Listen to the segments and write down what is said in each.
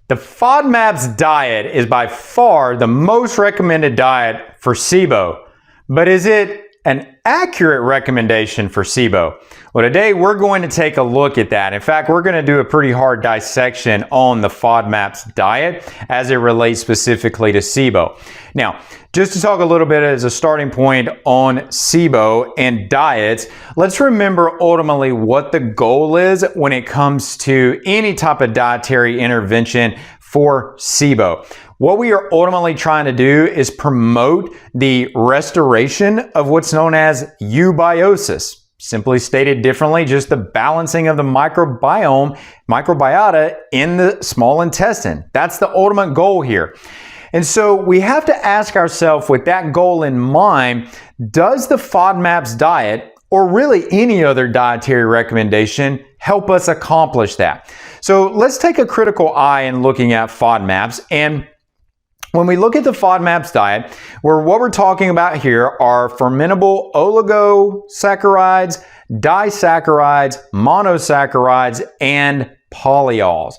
The FODMAPs diet is by far the most recommended diet for SIBO, but is it an accurate recommendation for SIBO? Well, today we're going to take a look at that. In fact, we're going to do a pretty hard dissection on the FODMAPs diet as it relates specifically to SIBO. Now, just to talk a little bit as a starting point on SIBO and diets, let's remember ultimately what the goal is when it comes to any type of dietary intervention for SIBO. What we are ultimately trying to do is promote the restoration of what's known as eubiosis. Simply stated differently, just the balancing of the microbiota in the small intestine. That's the ultimate goal here. And so we have to ask ourselves, with that goal in mind, does the FODMAPs diet, or really any other dietary recommendation, help us accomplish that? So let's take a critical eye in looking at FODMAPs. And when we look at the FODMAPs diet, what we're talking about here are fermentable oligosaccharides, disaccharides, monosaccharides, and polyols.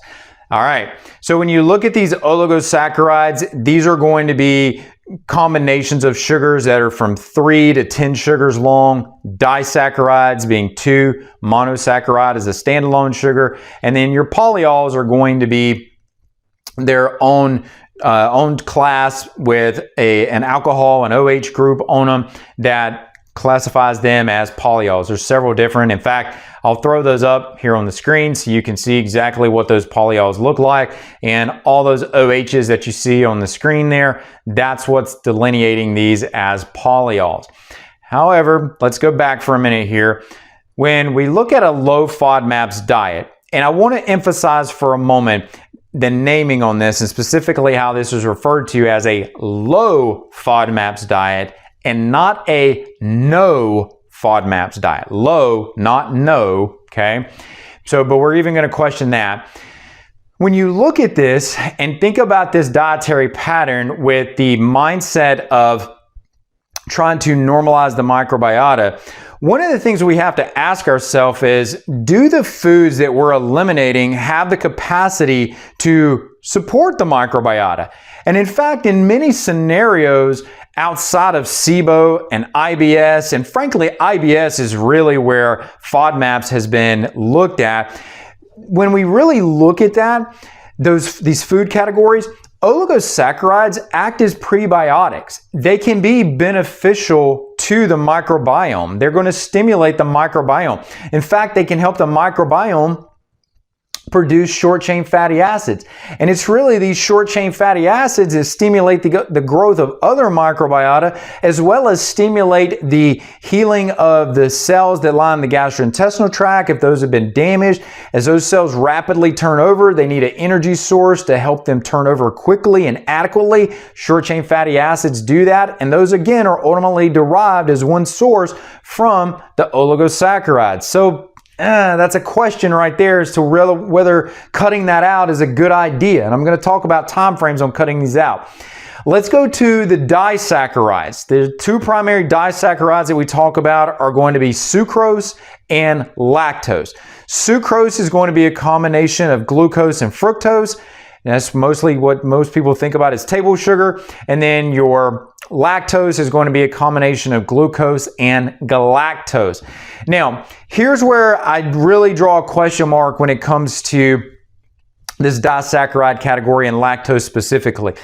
All right, so when you look at these oligosaccharides, these are going to be combinations of sugars that are from 3 to 10 sugars long, disaccharides being 2, monosaccharide is a standalone sugar, and then your polyols are going to be their own class with an alcohol, an OH group on them that classifies them as polyols. There's several different. In fact, I'll throw those up here on the screen so you can see exactly what those polyols look like, and all those OHs that you see on the screen there, that's what's delineating these as polyols. However, let's go back for a minute here. When we look at a low FODMAPs diet, and I want to emphasize for a moment the naming on this, and specifically how this is referred to as a low FODMAPs diet and not a no FODMAPs diet. Low, not no, okay? So, but we're even going to question that. When you look at this and think about this dietary pattern with the mindset of trying to normalize the microbiota, one of the things we have to ask ourselves is, do the foods that we're eliminating have the capacity to support the microbiota? And in fact, in many scenarios outside of SIBO and IBS, and frankly, IBS is really where FODMAPs has been looked at. When we really look at that, these food categories, oligosaccharides act as prebiotics. They can be beneficial to the microbiome. They're going to stimulate the microbiome. In fact, they can help the microbiome produce short-chain fatty acids. And it's really these short-chain fatty acids that stimulate the growth of other microbiota, as well as stimulate the healing of the cells that line the gastrointestinal tract if those have been damaged. As those cells rapidly turn over, they need an energy source to help them turn over quickly and adequately. Short-chain fatty acids do that, and those again are ultimately derived as one source from the oligosaccharides. So that's a question right there as to whether cutting that out is a good idea. And I'm going to talk about time frames on cutting these out. Let's go to the disaccharides. The two primary disaccharides that we talk about are going to be sucrose and lactose. Sucrose is going to be a combination of glucose and fructose. And that's mostly what most people think about as table sugar. And then your lactose is going to be a combination of glucose and galactose. Now, here's where I really draw a question mark when it comes to this disaccharide category and lactose specifically.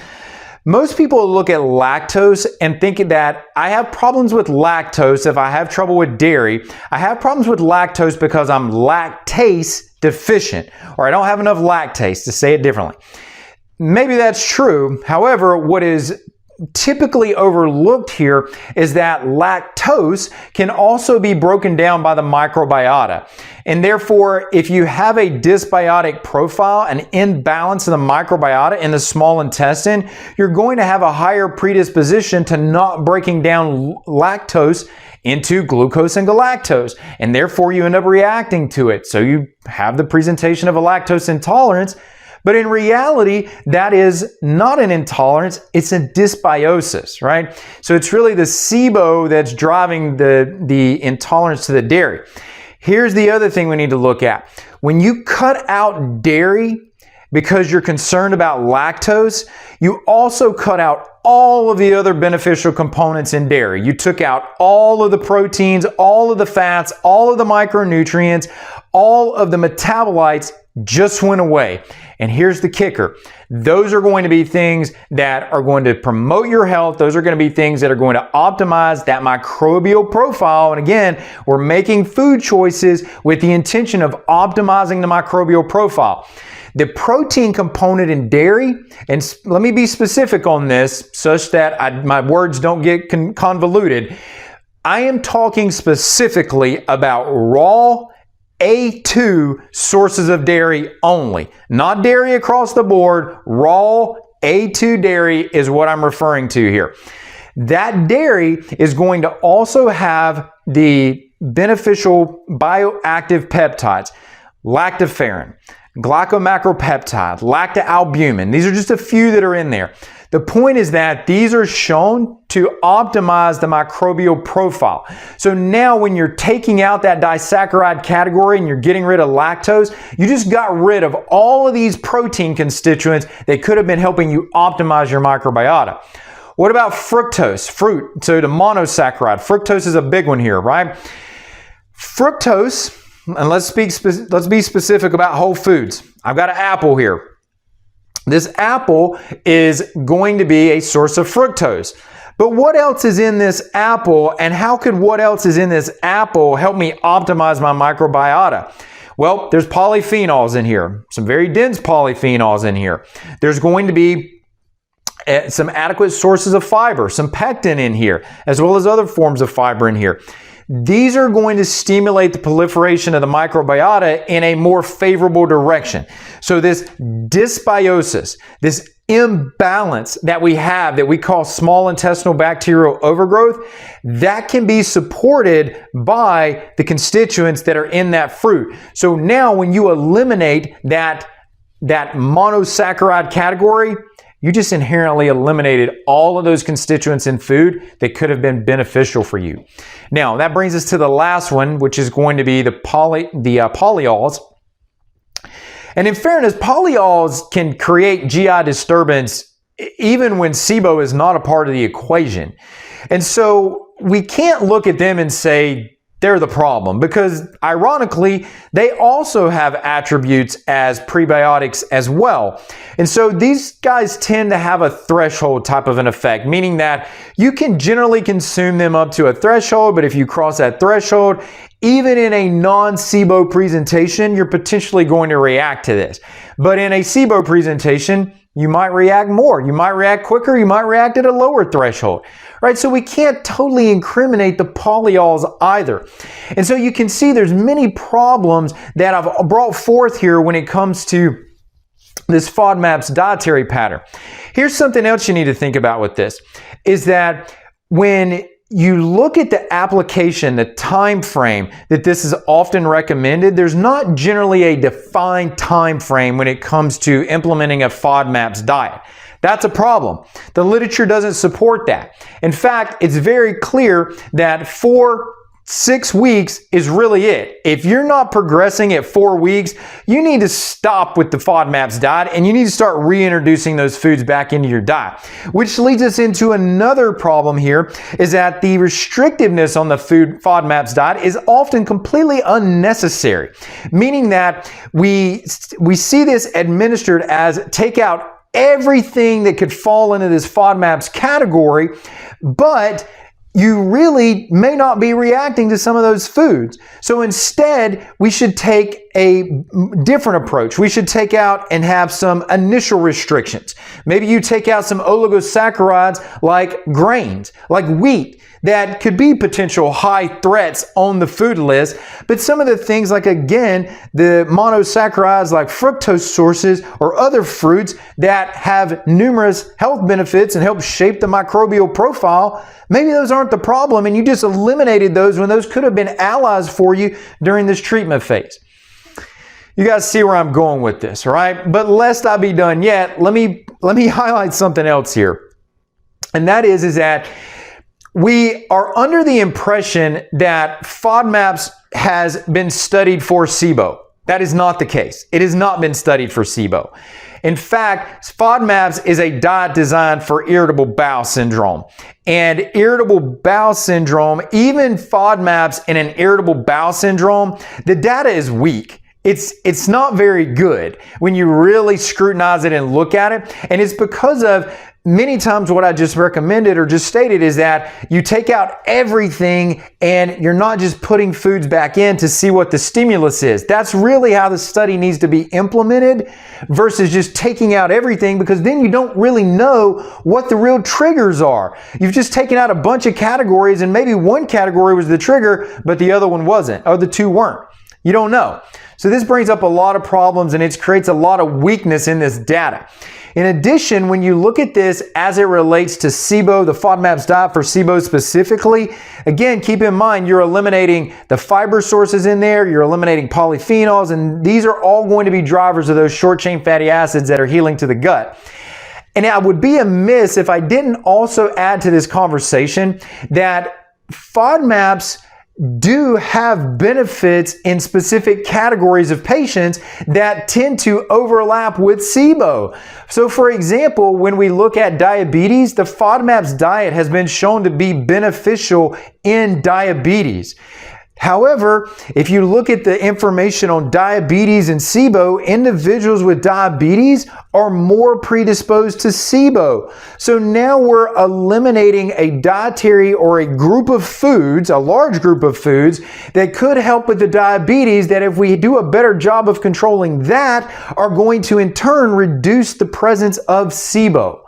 Most people look at lactose and think that I have problems with lactose if I have trouble with dairy. I have problems with lactose because I'm lactase deficient, or I don't have enough lactase, to say it differently. Maybe that's true. However, what is typically overlooked here is that lactose can also be broken down by the microbiota. And therefore, if you have a dysbiotic profile, an imbalance in the microbiota in the small intestine, you're going to have a higher predisposition to not breaking down lactose into glucose and galactose. And therefore, you end up reacting to it. So you have the presentation of a lactose intolerance. But in reality, that is not an intolerance, it's a dysbiosis, right? So it's really the SIBO that's driving the intolerance to the dairy. Here's the other thing we need to look at. When you cut out dairy, because you're concerned about lactose, you also cut out all of the other beneficial components in dairy. You took out all of the proteins, all of the fats, all of the micronutrients, all of the metabolites just went away. And here's the kicker. Those are going to be things that are going to promote your health. Those are going to be things that are going to optimize that microbial profile. And again, we're making food choices with the intention of optimizing the microbial profile. The protein component in dairy, and let me be specific on this such that my words don't get convoluted. I am talking specifically about raw A2 sources of dairy only, not dairy across the board. Raw A2 dairy is what I'm referring to here. That dairy is going to also have the beneficial bioactive peptides, lactoferrin, glycomacropeptide, lactalbumin. These are just a few that are in there. The point is that these are shown to optimize the microbial profile. So now when you're taking out that disaccharide category and you're getting rid of lactose, you just got rid of all of these protein constituents that could have been helping you optimize your microbiota. What about fructose? Fruit, so the monosaccharide. Fructose is a big one here, right? Fructose, and let's be specific about whole foods. I've got an apple here. This apple is going to be a source of fructose. But what else is in this apple, and how could what else is in this apple help me optimize my microbiota? Well, there's polyphenols in here, some very dense polyphenols in here. There's going to be some adequate sources of fiber, some pectin in here, as well as other forms of fiber in here. These are going to stimulate the proliferation of the microbiota in a more favorable direction. So this dysbiosis, this imbalance that we have that we call small intestinal bacterial overgrowth, that can be supported by the constituents that are in that fruit. So now when you eliminate that monosaccharide category, you just inherently eliminated all of those constituents in food that could have been beneficial for you. Now, that brings us to the last one, which is going to be the polyols. And in fairness, polyols can create GI disturbance even when SIBO is not a part of the equation. And so we can't look at them and say they're the problem, because ironically, they also have attributes as prebiotics as well. And so these guys tend to have a threshold type of an effect, meaning that you can generally consume them up to a threshold, but if you cross that threshold, even in a non-SIBO presentation, you're potentially going to react to this. But in a SIBO presentation, you might react more. You might react quicker. You might react at a lower threshold, right? So we can't totally incriminate the polyols either. And so you can see there's many problems that I've brought forth here when it comes to this FODMAPs dietary pattern. Here's something else you need to think about with this, is that when you look at the application, the time frame that this is often recommended, there's not generally a defined time frame when it comes to implementing a FODMAPs diet. That's a problem. The literature doesn't support that. In fact, it's very clear that 6 weeks is really it. If you're not progressing at 4 weeks, you need to stop with the FODMAPs diet and you need to start reintroducing those foods back into your diet. Which leads us into another problem here, is that the restrictiveness on the FODMAPs diet is often completely unnecessary. Meaning that we see this administered as take out everything that could fall into this FODMAPs category, but you really may not be reacting to some of those foods. So instead, we should take a different approach. We should take out and have some initial restrictions. Maybe you take out some oligosaccharides like grains, like wheat, that could be potential high threats on the food list. But some of the things like, again, the monosaccharides like fructose sources or other fruits that have numerous health benefits and help shape the microbial profile, maybe those aren't the problem and you just eliminated those when those could have been allies for you during this treatment phase. You guys see where I'm going with this, right? But lest I be done yet, let me highlight something else here. And that is that we are under the impression that FODMAPs has been studied for SIBO. That is not the case. It has not been studied for SIBO. In fact, FODMAPs is a diet designed for irritable bowel syndrome. And irritable bowel syndrome, even FODMAPs in an irritable bowel syndrome, the data is weak. It's not very good when you really scrutinize it and look at it. And it's because of many times what I just recommended or just stated is that you take out everything and you're not just putting foods back in to see what the stimulus is. That's really how the study needs to be implemented versus just taking out everything, because then you don't really know what the real triggers are. You've just taken out a bunch of categories and maybe one category was the trigger, but the other one wasn't, or the two weren't. You don't know. So this brings up a lot of problems and it creates a lot of weakness in this data. In addition, when you look at this as it relates to SIBO, the FODMAPs diet for SIBO specifically, again, keep in mind you're eliminating the fiber sources in there, you're eliminating polyphenols, and these are all going to be drivers of those short-chain fatty acids that are healing to the gut. And I would be amiss if I didn't also add to this conversation that FODMAPs do have benefits in specific categories of patients that tend to overlap with SIBO. So for example, when we look at diabetes, the FODMAPs diet has been shown to be beneficial in diabetes. However, if you look at the information on diabetes and SIBO, individuals with diabetes are more predisposed to SIBO. So now we're eliminating a dietary or a group of foods, a large group of foods that could help with the diabetes that if we do a better job of controlling that are going to in turn reduce the presence of SIBO.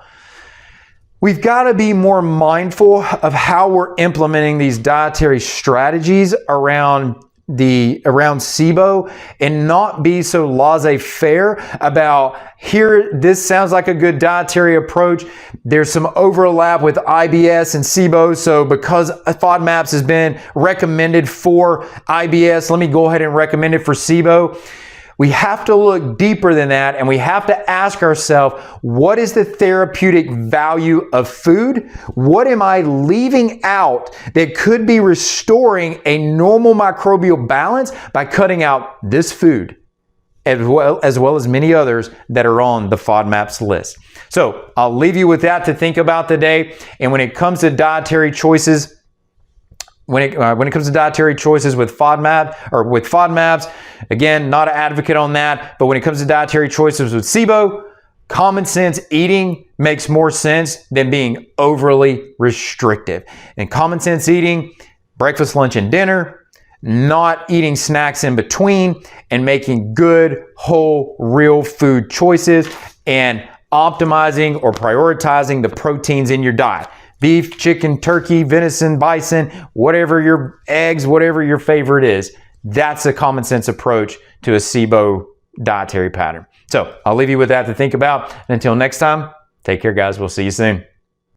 We've got to be more mindful of how we're implementing these dietary strategies around SIBO and not be so laissez-faire about here, this sounds like a good dietary approach. There's some overlap with IBS and SIBO. So because FODMAPs has been recommended for IBS, let me go ahead and recommend it for SIBO. We have to look deeper than that and we have to ask ourselves, what is the therapeutic value of food? What am I leaving out that could be restoring a normal microbial balance by cutting out this food, as well as many others that are on the FODMAPs list? So I'll leave you with that to think about today. And when it comes to dietary choices, when it comes to dietary choices with FODMAPs, again, not an advocate on that, but when it comes to dietary choices with SIBO, common sense eating makes more sense than being overly restrictive. And common sense eating, breakfast, lunch, and dinner, not eating snacks in between, and making good, whole, real food choices, and optimizing or prioritizing the proteins in your diet. Beef, chicken, turkey, venison, bison, whatever your eggs, whatever your favorite is. That's a common sense approach to a SIBO dietary pattern. So I'll leave you with that to think about. And until next time, take care, guys. We'll see you soon.